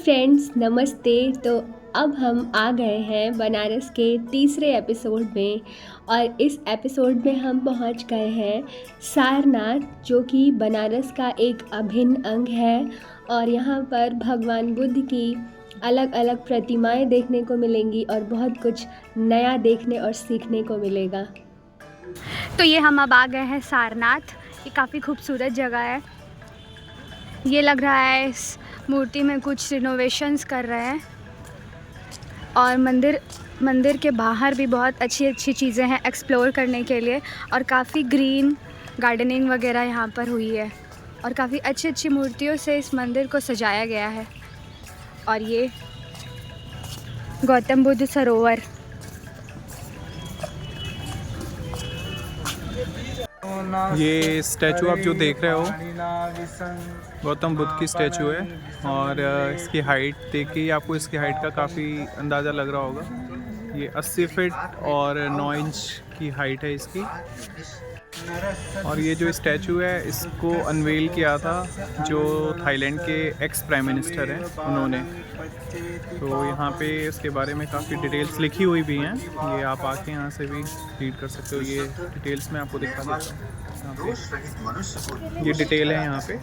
Friends, नमस्ते। तो अब हम आ गए हैं बनारस के तीसरे एपिसोड में और इस एपिसोड में हम पहुंच गए हैं सारनाथ, जो कि बनारस का एक अभिन्न अंग है। और यहाँ पर भगवान बुद्ध की अलग अलग प्रतिमाएं देखने को मिलेंगी और बहुत कुछ नया देखने और सीखने को मिलेगा। तो ये हम अब आ गए हैं सारनाथ। ये काफ़ी खूबसूरत जगह है। ये लग रहा है इस मूर्ति में कुछ रिनोवेशंस कर रहे हैं। और मंदिर के बाहर भी बहुत अच्छी अच्छी चीज़ें हैं एक्सप्लोर करने के लिए। और काफ़ी ग्रीन गार्डनिंग वगैरह यहाँ पर हुई है और काफ़ी अच्छी अच्छी मूर्तियों से इस मंदिर को सजाया गया है। और ये गौतम बुद्ध सरोवर। ये स्टैचू आप जो देख रहे हो गौतम बुद्ध की स्टैचू है। और इसकी हाइट देखिए, आपको इसकी हाइट का काफ़ी अंदाज़ा लग रहा होगा। ये 80 फीट और 9 इंच की हाइट है इसकी। और ये जो स्टैचू है इसको अनवेल किया था जो थाईलैंड के एक्स प्राइम मिनिस्टर हैं उन्होंने। तो यहाँ पे इसके बारे में काफ़ी डिटेल्स लिखी हुई भी हैं। ये आप आके यहाँ से भी रीड कर सकते हो। ये डिटेल्स में आपको दिखा देता हूँ। यहाँ पे ये डिटेल है यहाँ पे।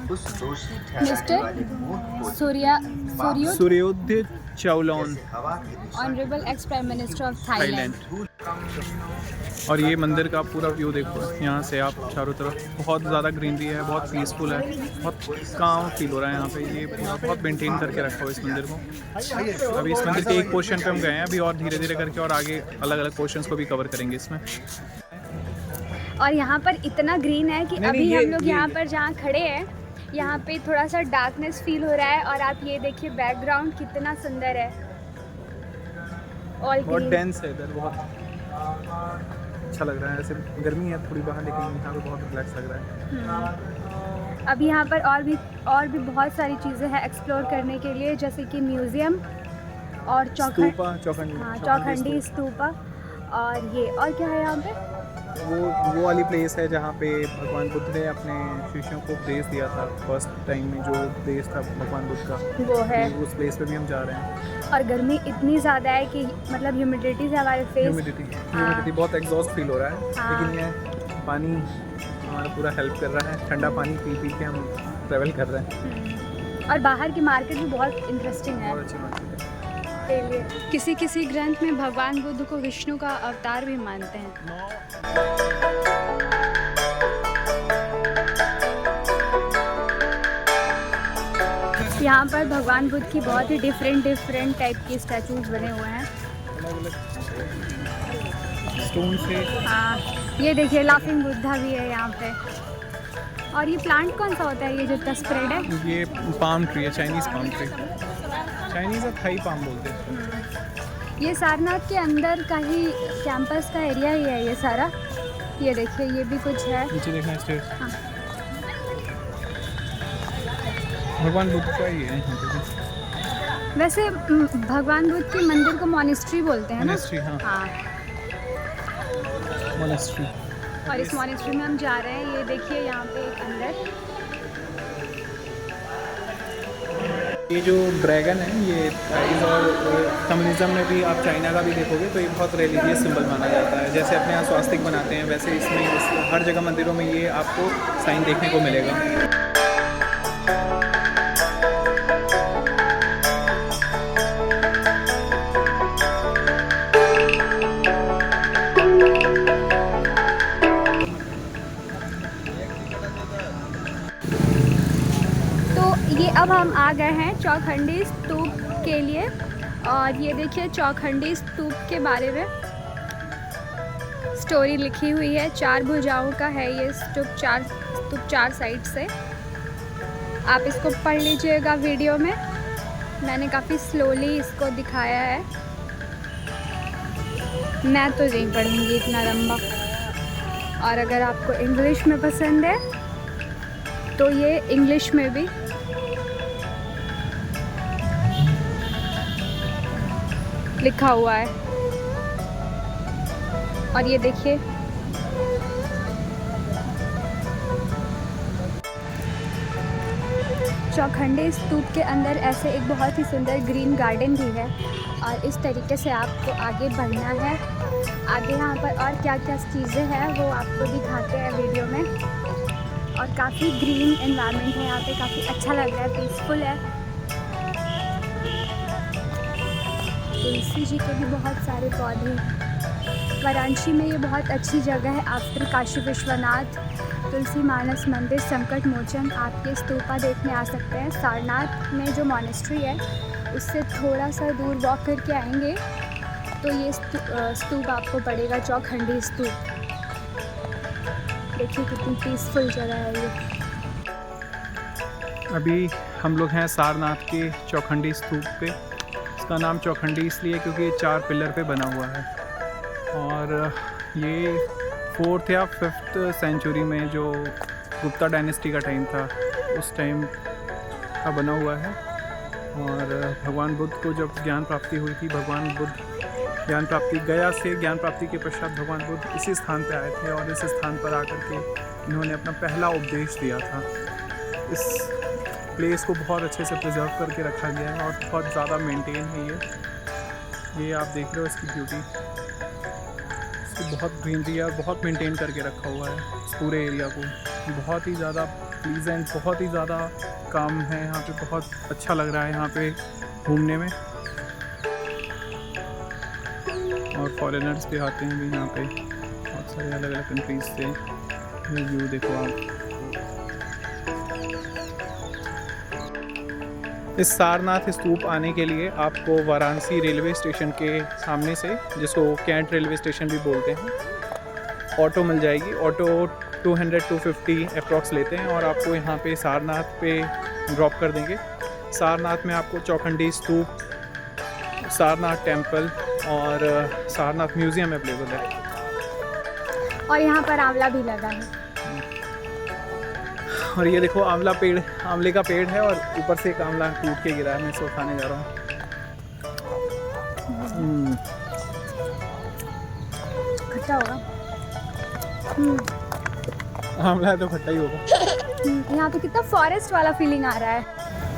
Mister Surayud Chulanont, honourable ex prime minister of Thailand. और ये मंदिर का पूरा व्यू देखो यहाँ से। आप चारों तरफ बहुत ज़्यादा ग्रीनरी है, बहुत पीसफुल है, बहुत काम फील हो रहा है यहाँ पे। ये पूरा बहुत मेंटेन करके रखा हुआ इस मंदिर को। अभी इस मंदिर के एक पोर्शन पे हम गए हैं, अभी और धीरे धीरे करके और आगे अलग अलग पोर्शंस को भी कवर करेंगे इसमें। और यहाँ पर इतना ग्रीन है कि अभी हम लोग यहाँ पर जहाँ खड़े हैं यहाँ पे थोड़ा सा डार्कनेस फील हो रहा है। और आप ये देखिए बैकग्राउंड कितना सुंदर है। बहुत डेंस है इधर, बहुत अच्छा लग रहा है। ऐसे गर्मी है थोड़ी बाहर, लेकिन यहाँ पे बहुत रिलैक्स लग रहा है। अभी यहाँ पर और भी बहुत सारी चीज़ें हैं एक्सप्लोर करने के लिए, जैसे कि म्यूज़ियम और चौखंडी स्तूपा। और ये और क्या है यहाँ पे, वो वाली प्लेस है जहाँ पे भगवान बुद्ध ने अपने शिष्यों को उपदेश दिया था। फर्स्ट टाइम में जो उपदेश था भगवान बुद्ध का, वो है। उस प्लेस पे भी हम जा रहे हैं। और गर्मी इतनी ज़्यादा है कि मतलब ह्यूमिडिटी से हमारे फेस ह्यूमिडिटी बहुत एग्जॉस्ट फील हो रहा है। लेकिन ये पानी हमारा पूरा हेल्प कर रहा है। ठंडा पानी पी पी के हम ट्रैवल कर रहे हैं। और बाहर की मार्केट भी बहुत इंटरेस्टिंग है। बहुत अच्छी मार्केट है। किसी ग्रंथ में भगवान बुद्ध को विष्णु का अवतार भी मानते हैं। यहाँ पर भगवान बुद्ध की बहुत ही डिफरेंट टाइप की स्टैचूज बने हुए हैं स्टोन से। हाँ, ये देखिए लाफिंग बुद्धा भी है यहाँ पे। और ये प्लांट कौन सा होता है, ये जो इतना स्प्रेड है? ये पाम ट्री है, चाइनीज़ पाम ट्री। चाइनीज़ और थाई पाम बोलते हैं। ये सारनाथ के अंदर का ही कैंपस का एरिया ही है ये सारा। ये देखिए ये भी कुछ है नीचे देखना स्टेज। हाँ। भगवान बुद्ध का ही है यहाँ पे। वैसे भगवान बुद्ध के मंदिर को मॉनेस्ट्री बोलते हैं ना? मॉनेस्ट्री, हाँ। मॉनेस्ट्री। और इस मॉनेस्ट्री में हम जा रहे हैं। ये देखिए यहाँ पे एक अंदर ये जो ड्रैगन है, ये थाईज और कम्युनिज्म में भी आप चाइना का भी देखोगे तो ये बहुत रिलीजियस सिंबल माना जाता है। जैसे अपने यहाँ स्वास्तिक बनाते हैं, वैसे इसमें हर जगह मंदिरों में ये आपको साइन देखने को मिलेगा। ये अब हम आ गए हैं चौखंडी स्तूप के लिए। और ये देखिए चौखंडी स्तूप के बारे में स्टोरी लिखी हुई है। 4 भुजाओं का है ये स्तूप 4 साइड से। आप इसको पढ़ लीजिएगा वीडियो में। मैंने काफ़ी स्लोली इसको दिखाया है, मैं तो नहीं पढ़ूंगी इतना लंबा। और अगर आपको इंग्लिश में पसंद है तो ये इंग्लिश में भी लिखा हुआ है। और ये देखिए चौखंडी स्तूप के अंदर ऐसे एक बहुत ही सुंदर ग्रीन गार्डन भी है और इस तरीके से आपको आगे बढ़ना है। आगे यहाँ पर और क्या क्या चीज़ें हैं वो आपको दिखाते हैं वीडियो में। और काफ़ी ग्रीन एनवायरनमेंट है यहाँ पे, काफ़ी अच्छा लग रहा है, पीसफुल है। तुलसी जी के भी बहुत सारे पौधे। वाराणसी में ये बहुत अच्छी जगह है। आफ्टर काशी विश्वनाथ, तुलसी मानस मंदिर, संकट मोचन, आपके स्तूपा देखने आ सकते हैं। सारनाथ में जो मॉनेस्ट्री है उससे थोड़ा सा दूर वॉक करके आएंगे तो ये स्तूप आपको पड़ेगा, चौखंडी स्तूप। देखिए कितनी पीसफुल जगह है ये। अभी हम लोग हैं सारनाथ के चौखंडी स्तूप पे। इसका नाम चौखंडी इसलिए क्योंकि ये 4 पिलर पे बना हुआ है और ये 4th या 5th सेंचुरी में जो गुप्ता डायनेस्टी का टाइम था उस टाइम का बना हुआ है। और भगवान बुद्ध को जब ज्ञान प्राप्ति हुई थी, भगवान बुद्ध ज्ञान प्राप्ति गया से ज्ञान प्राप्ति के पश्चात भगवान बुद्ध इसी स्थान पे आए थे और इस स्थान पर आकर के इन्होंने अपना पहला उपदेश दिया था। इस प्लेस को बहुत अच्छे से प्रिजर्व करके रखा गया है और बहुत ज़्यादा मेंटेन है ये आप देख रहे हो इसकी ब्यूटी। इसकी बहुत ग्रीनरी है और बहुत मेंटेन करके रखा हुआ है इस पूरे एरिया को। बहुत ही ज़्यादा प्लीजेंट, बहुत ही ज़्यादा काम है यहाँ पे। बहुत अच्छा लग रहा है यहाँ पे घूमने में और फॉरेनर्स भी आते हैं भी यहाँ पे, बहुत सारे अलग अलग कंट्रीज से। ये व्यू देखो आप। इस सारनाथ स्तूप आने के लिए आपको वाराणसी रेलवे स्टेशन के सामने से, जिसको कैंट रेलवे स्टेशन भी बोलते हैं, ऑटो मिल जाएगी। ऑटो 200-250 अप्रॉक्स लेते हैं और आपको यहाँ पे सारनाथ पे ड्रॉप कर देंगे। सारनाथ में आपको चौखंडी स्तूप, सारनाथ टेम्पल और सारनाथ म्यूज़ियम अवेलेबल है। और यहाँ पर आंवला भी लगा है। और ये देखो आंवले का पेड़ है और ऊपर से एक आंवला टूट के गिरा है। मैं इसको खाने जा रहा हूँ। खट्टा होगा। आंवला है तो खट्टा ही होगा। यहाँ पे कितना फॉरेस्ट वाला फीलिंग आ रहा है।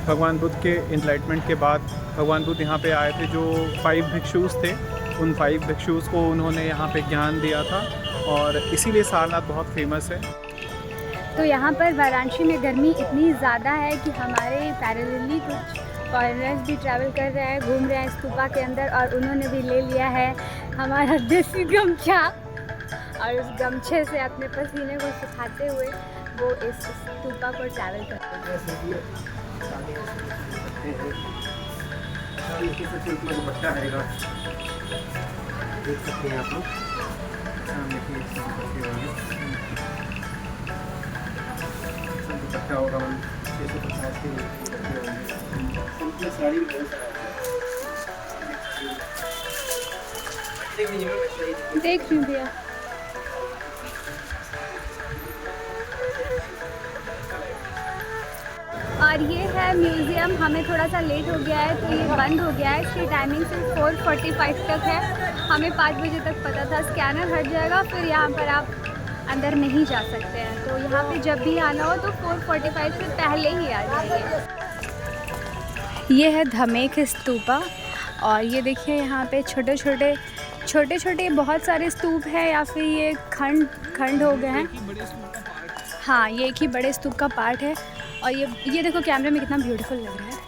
भगवान बुद्ध के इनलाइटमेंट के बाद भगवान बुद्ध यहाँ पे आए थे। जो 5 भिक्षुस थे, उन 5 भिक्षुस को उन्होंने यहाँ पे ज्ञान दिया था और इसीलिए सारनाथ बहुत फेमस है। तो यहाँ पर वाराणसी में गर्मी इतनी ज़्यादा है कि हमारे पैरेलली कुछ फॉरेनर्स भी ट्रैवल कर रहे हैं, घूम रहे हैं स्तूपा के अंदर और उन्होंने भी ले लिया है हमारा देसी गमछा और उस गमछे से अपने पसीने को सुखाते हुए वो इस स्तूपा पर ट्रैवल करते हैं। देख सकते हैं आप लोग दुपट्टा होगा 650 के साड़ी भी बहुत सारा देख रही हूँ भैया। और ये है म्यूज़ियम। हमें थोड़ा सा लेट हो गया है तो ये बंद हो गया है। इसकी टाइमिंग सिर्फ 4:45 तक है। हमें 5 बजे तक पता था। स्कैनर हट जाएगा फिर यहाँ पर आप अंदर नहीं जा सकते हैं। तो यहाँ पे जब भी आना हो तो 4:45 से पहले ही आ जाइए। ये है धमेख स्तूपा और ये देखिए यहाँ पे छोटे छोटे बहुत सारे स्तूप हैं या फिर ये खंड हो गए हैं। हाँ, ये एक ही बड़े स्तूप का पार्ट है। और ये देखो कैमरे में कितना ब्यूटीफुल लग रहा है।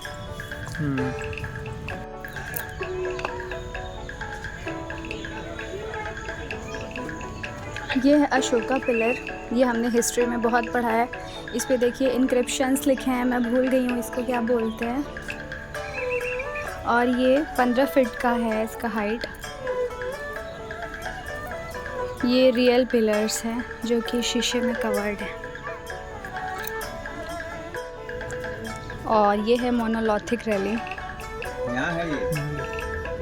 ये है अशोका पिलर। ये हमने हिस्ट्री में बहुत पढ़ा है। इस पे देखिए इंक्रिप्शंस लिखे हैं, मैं भूल गई हूँ इसको क्या बोलते हैं। और ये 15 फीट का है इसका हाइट। ये रियल पिलर्स हैं जो कि शीशे में कवर्ड है। और ये है मोनोलिथिक रेलिंग। यहाँ है ये,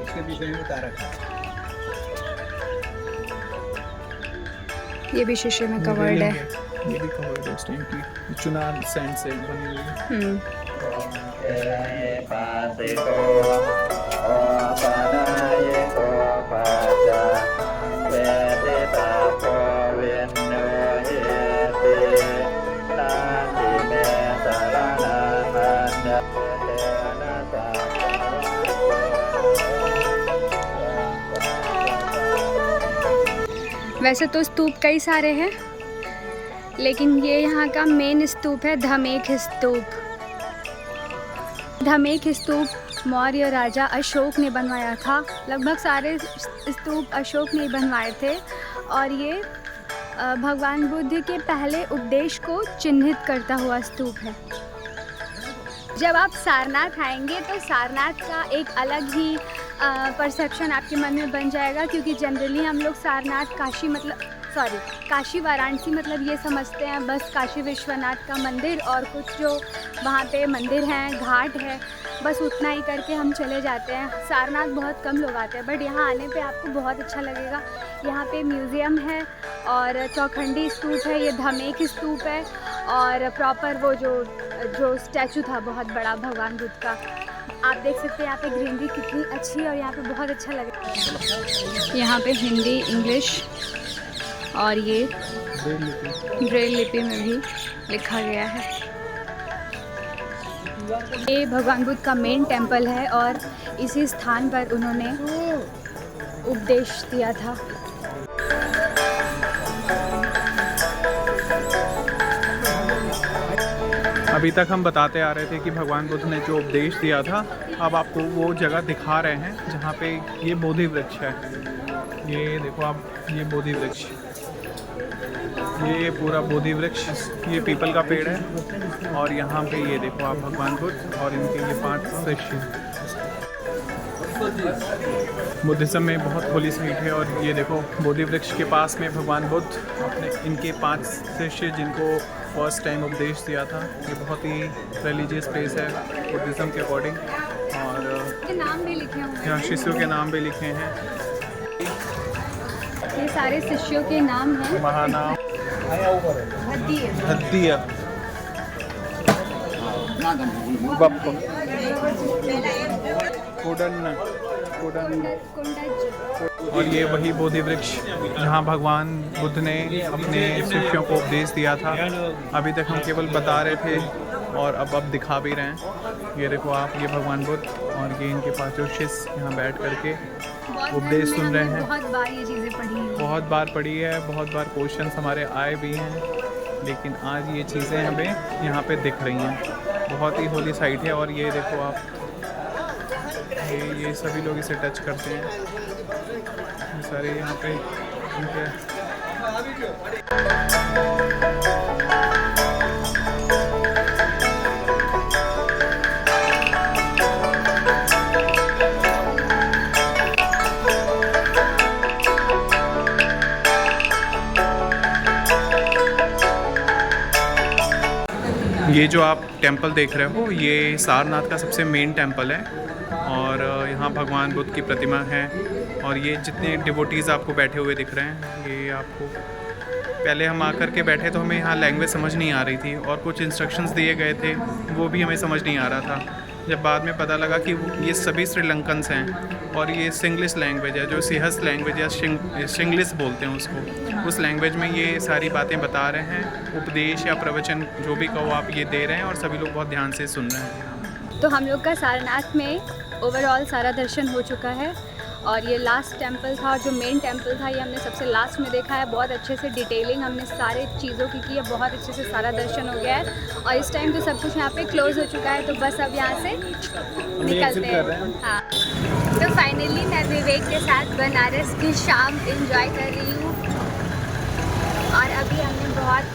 इसके पीछे भी उतारा है। ये भी शीशे में कवर्ड है। ये भी कवर्ड है। इस टाइम की चुनार सैंड से बनी हुई है। वैसे तो स्तूप कई सारे हैं, लेकिन ये यहाँ का मेन स्तूप है धमेख स्तूप। धमेख स्तूप मौर्य राजा अशोक ने बनवाया था। लगभग सारे स्तूप अशोक ने बनवाए थे और ये भगवान बुद्ध के पहले उपदेश को चिन्हित करता हुआ स्तूप है। जब आप सारनाथ आएंगे तो सारनाथ का एक अलग ही परसेप्शन आपके मन में बन जाएगा, क्योंकि जनरली हम लोग सारनाथ काशी वाराणसी मतलब ये समझते हैं बस काशी विश्वनाथ का मंदिर और कुछ जो वहाँ पे मंदिर हैं, घाट है, बस उतना ही करके हम चले जाते हैं। सारनाथ बहुत कम लोग आते हैं, बट यहाँ आने पे आपको बहुत अच्छा लगेगा। यहाँ पे म्यूज़ियम है और चौखंडी स्तूप है, ये धमेख स्तूप है और प्रॉपर वो जो स्टैचू था बहुत बड़ा भगवान बुद्ध का, आप देख सकते हैं यहाँ पे ग्रीनरी कितनी अच्छी है और यहाँ पे बहुत अच्छा लगेगा। यहाँ पे हिंदी, इंग्लिश और ये ब्रेल लिपि में भी लिखा गया है। ये भगवान बुद्ध का मेन टेम्पल है और इसी स्थान पर उन्होंने उपदेश दिया था। अभी तक हम बताते आ रहे थे कि भगवान बुद्ध ने जो उपदेश दिया था, अब आपको वो जगह दिखा रहे हैं जहाँ पे ये बोधि वृक्ष है। ये देखो आप, ये बोधि वृक्ष, ये पूरा बोधि वृक्ष, ये पीपल का पेड़ है और यहाँ पे ये देखो आप भगवान बुद्ध और इनके ये 5 शिष्य। बुद्धिज़्म में बहुत खुली साइट है और ये देखो बोधि वृक्ष के पास में भगवान बुद्ध अपने इनके 5 शिष्य जिनको फर्स्ट टाइम उपदेश दिया था। ये बहुत ही रिलीजियस प्लेस है बुद्धिज़्म के अकॉर्डिंग और नाम भी लिखे हुए हैं, यहाँ शिष्यों के नाम भी लिखे हैं। ये सारे शिष्यों के नाम हैं। महानाम हद्दिया, बप्प, कुडन्न, और ये वही बोधि वृक्ष जहाँ भगवान बुद्ध ने अपने शिष्यों को उपदेश दिया था। अभी तक हम केवल बता रहे थे और अब दिखा भी रहे हैं। ये देखो आप, ये भगवान बुद्ध और ये इनके 5 शिष्य यहाँ बैठ करके उपदेश सुन रहे हैं। बहुत बार ये चीज़ें पढ़ी हैं, बहुत बार पढ़ी है, बहुत बार क्वेश्चंस हमारे आए भी हैं, लेकिन आज ये चीज़ें हमें यहाँ पे दिख रही हैं। बहुत ही होली साइट है और ये देखो आप, ये सभी लोग इसे टच करते हैं। ये सारे यहाँ पे उनके ये जो आप टेंपल देख रहे हो, ये सारनाथ का सबसे मेन टेंपल है और यहाँ भगवान बुद्ध की प्रतिमा है और ये जितने डिवोटीज़ आपको बैठे हुए दिख रहे हैं, ये आपको पहले हम आकर के बैठे तो हमें यहाँ लैंग्वेज समझ नहीं आ रही थी और कुछ इंस्ट्रक्शंस दिए गए थे, वो भी हमें समझ नहीं आ रहा था। जब बाद में पता लगा कि ये सभी श्रीलंकन्स हैं और ये सिंग्लिश लैंग्वेज है, जो सिहस लैंग्वेज या शिंग्लिश बोलते हैं उसको, उस लैंग्वेज में ये सारी बातें बता रहे हैं। उपदेश या प्रवचन जो भी कहो आप, ये दे रहे हैं और सभी लोग बहुत ध्यान से सुन रहे हैं। तो हम लोग का सारनाथ में ओवरऑल सारा दर्शन हो चुका है और ये लास्ट टेंपल था और जो मेन टेंपल था ये हमने सबसे लास्ट में देखा है। बहुत अच्छे से डिटेलिंग हमने सारे चीज़ों की है, बहुत अच्छे से सारा दर्शन हो गया है और इस टाइम तो सब कुछ यहाँ पे क्लोज़ हो चुका है, तो बस अब यहाँ से निकलते हैं। हाँ, तो फाइनली मैं विवेक के साथ बनारस की शाम एंजॉय कर रही हूँ और अभी हमने बहुत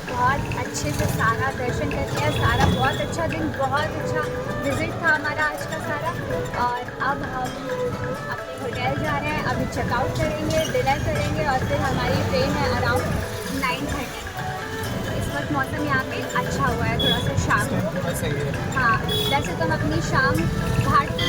अच्छे से सारा दर्शन कर लिया। सारा बहुत अच्छा दिन, बहुत अच्छा विज़िट था हमारा आज का सारा। और अब हम अपने होटल जा रहे हैं, अभी चेकआउट करेंगे, डिनर करेंगे और फिर हमारी ट्रेन है अराउंड 9:30। इस वक्त मौसम यहाँ पे अच्छा हुआ है, थोड़ा सा शाम को। हाँ, वैसे तो हम अपनी शाम घाट की